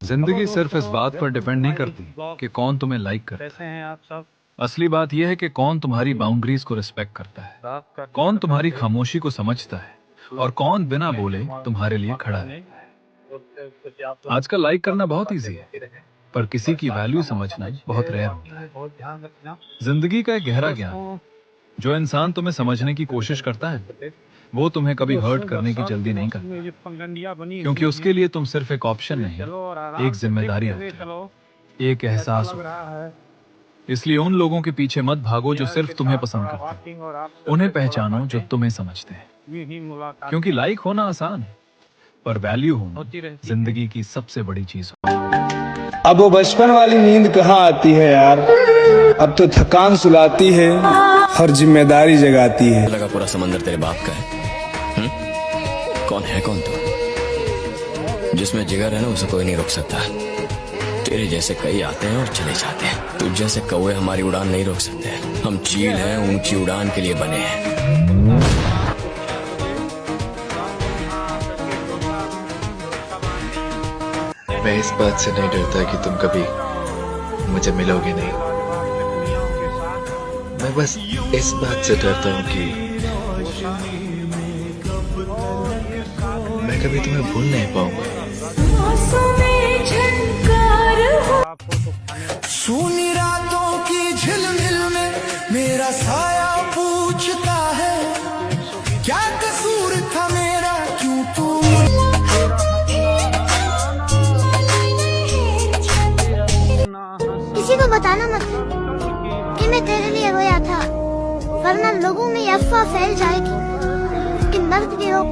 जिंदगी सिर्फ इस बात पर डिपेंड नहीं करती कि कौन तुम्हें लाइक करता है। कैसे हैं आप सब? असली बात यह है कि कौन तुम्हारी बाउंड्रीज को रिस्पेक्ट करता है, कौन तुम्हारी खामोशी को समझता है और कौन बिना बोले तुम्हारे लिए खड़ा है। आजकल लाइक करना बहुत इजी है, पर किसी की वैल्यू समझना बहुत रेयर होता है। बहुत ध्यान रखना जिंदगी का एक गहरा ज्ञान, जो इंसान तुम्हें समझने की कोशिश करता है वो तुम्हें कभी हर्ट करने की जल्दी नहीं करता, ये पगडंडियां बनी क्योंकि हुई उसके हैं। लिए तुम सिर्फ एक ऑप्शन नहीं, चलो और आराम एक से जिम्मेदारी देखते हुए होती चलो। है, एक एहसास लग होता रहा है है। इसलिए उन लोगों के पीछे मत भागो जो सिर्फ तुम्हें पसंद करते वॉकिंग और आप हैं, उन्हें पहचानो जो तुम्हें समझते हैं। भी मुलाकात क्योंकि लाइक होना आसान है, पर वैल्यू होना होती रहती है। जिंदगी की सबसे बड़ी चीज। अब वो बचपन वाली नींद कहाँ आती है यार। अब तो थकान सुलाती है, हर जिम्मेदारी जगाती है। लगा पूरा समंदर तेरे बाप का है। कौन है कौन तू? जिसमें जिगर है ना उसे कोई नहीं रोक सकता। तेरे जैसे कई आते हैं और चले जाते हैं, तुझ जैसे कौवे हमारी उड़ान नहीं रोक सकते। हम चील हैं, ऊंची उड़ान के लिए बने हैं। मैं इस बात से नहीं डरता कि तुम कभी मुझे मिलोगे नहीं। मैं बस इस बात से डरता हूँ कि मैं कभी तुम्हें भूल नहीं पाऊंगा। सूनी रातों की झिलमिल में मेरा साया पूछता है, क्या कसूर था मेरा, क्यों तू किसी को बताना मत कि मैं तेरे लिए रोया था, वरना लोगों में अफवाह फैल जाएगी। लेकिन मर्द भी रोक,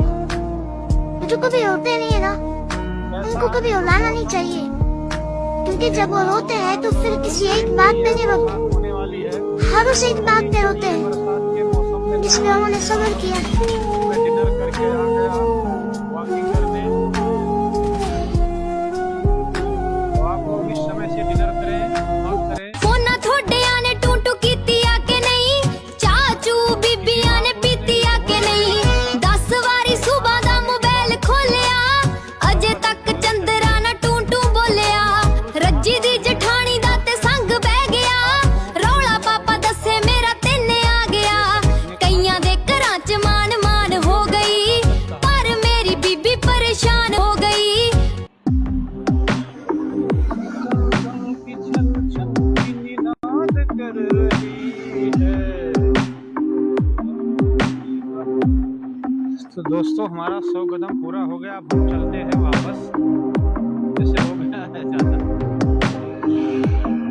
जो कभी रोते नहीं है ना, उनको कभी रुलाना नहीं चाहिए, क्योंकि जब वो रोते हैं तो फिर किसी एक बात पे नहीं रोते, हर उस एक बात पे रोते हैं जिसमें उन्होंने सब्र किया। डिनर करके आ गया वॉकिंग करने, तो आप लोग इस समय से डिनर करें और करें। फोना थोड़े आने टूटू कीती आके नहीं, चाचू बीबी आने पीती आके नहीं। 10 वारी सुबह दा मोबाइल खोलिया, अजे तक चंदरा ना टूटू बोलिया। रज्जी दी जठानी दा ते संग बह गया, रौला पापा दसे मेरा तेने आ गया। कईयां दे घरां च मान मान हो गई, पर मेरी बीबी परेशान हो गई। तो दोस्तों हमारा 100 कदम पूरा हो गया, अब हम चलते हैं वापस। जैसे हो गया है ज़्यादा,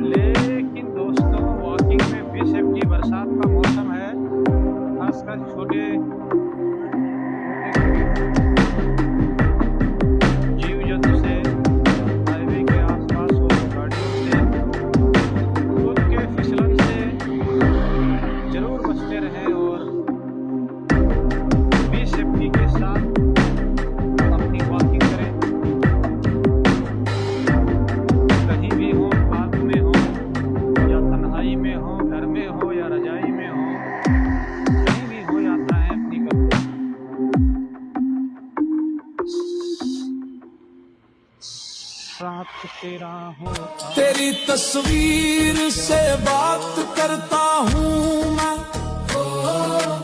लेकिन दोस्तों वॉकिंग में भी सेफ्टी, बरसात का मौसम है, खासकर छोटे जीव जंतु से, हाईवे के आसपास हो, गाड़ियों से, खुद के फिसलन से जरूर बचते रहें और भी सेफ्टी के साथ अपनी वॉकिंग करें। कहीं भी हो, पार्क में हो या तन्हाई में हो, घर में हो या रजाई में हो, कहीं भी हो यात्राएं अपनी करते। साथ तेरा होता तेरी तस्वीर से बात करता हूँ मैं,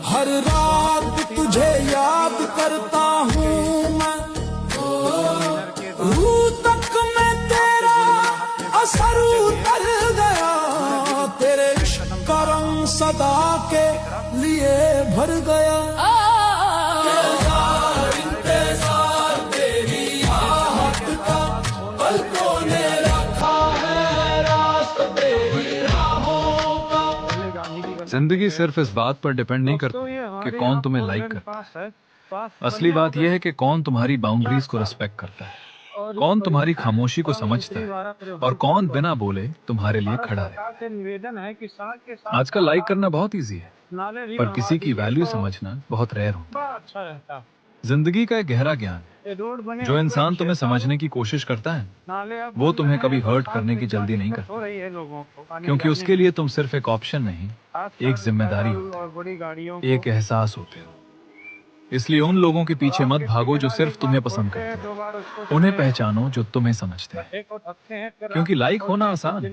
हर रात तुझे याद करता हूँ मैं। रूह तक में तेरा असर उतर गया, तेरे इश्क का रंग सदा के लिए भर गया। इंतजार तेरी आहट का पलकों ने रखा है, रास्ता तेरी राहों का। जिंदगी सिर्फ इस बात पर डिपेंड नहीं करती कि कौन तुम्हें लाइक करता है। असली बात यह है कि कौन तुम्हारी बाउंड्रीज को रिस्पेक्ट करता है, कौन तुम्हारी खामोशी को समझता है और कौन बिना बोले तुम्हारे लिए खड़ा है। निवेदन है कि साथ के साथ आजकल लाइक करना बहुत इजी है, नाले भी पर किसी की बनवा वैल्यू दीजिए तो समझना बहुत रेयर होता बड़ा अच्छा रहता। है। जिंदगी का एक गहरा ज्ञान है, ये रोड बने जो इंसान तुम्हें समझने की कोशिश करता है नाले अब वो बन तुम्हें रहे कभी हैं, हर्ट साथ करने में की इतना जल्दी नहीं दिक्कत हो करता, रही है लोगों को आने क्योंकि जाने उसके लिए तुम सिर्फ एक ऑप्शन नहीं, खासकर एक जिम्मेदारी पैदल होती और बड़ी गाड़ियों है, एक को। एहसास होते हो। इसलिए उन लोगों के पीछे मत भागो जो सिर्फ तुम्हें पसंद करते हैं। उन्हें पहचानो जो तुम्हें समझते हैं। क्योंकि लाइक होना आसान है,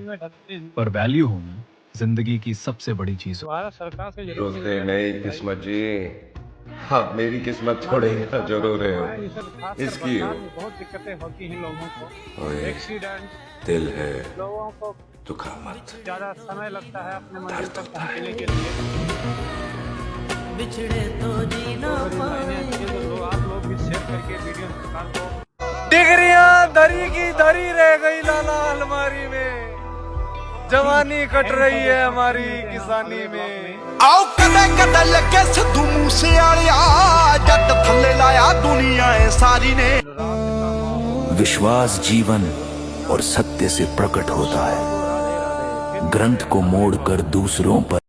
पर वैल्यू होना जिंदगी की सबसे बड़ी चीज है। सरकार से रोते नहीं किस्मत जी, हाँ मेरी किस्मत थोड़ी जरूर है, इसकी हो। बहुत दिक्कतें होती हैं लोगों को, ओए, एक्सीडेंट, दिल है लोगों को दुखा मत। ज्यादा समय लगता है अपने मंजिल तक पहुंचने के लिए। बिछड़े तो जीना तो आप लोग भी शेयर करके वीडियो सरकार को। डिग्रियां धरी की धरी रह गई लाला अलमारी में, जवानी कट रही है हमारी किसानी में। आओ कदे कदे लगे सिद्धू मूसे वालिया, जट थल्ले लाया दुनिया है सारी ने। विश्वास जीवन और सत्य से प्रकट होता है, ग्रंथ को मोड़कर दूसरों पर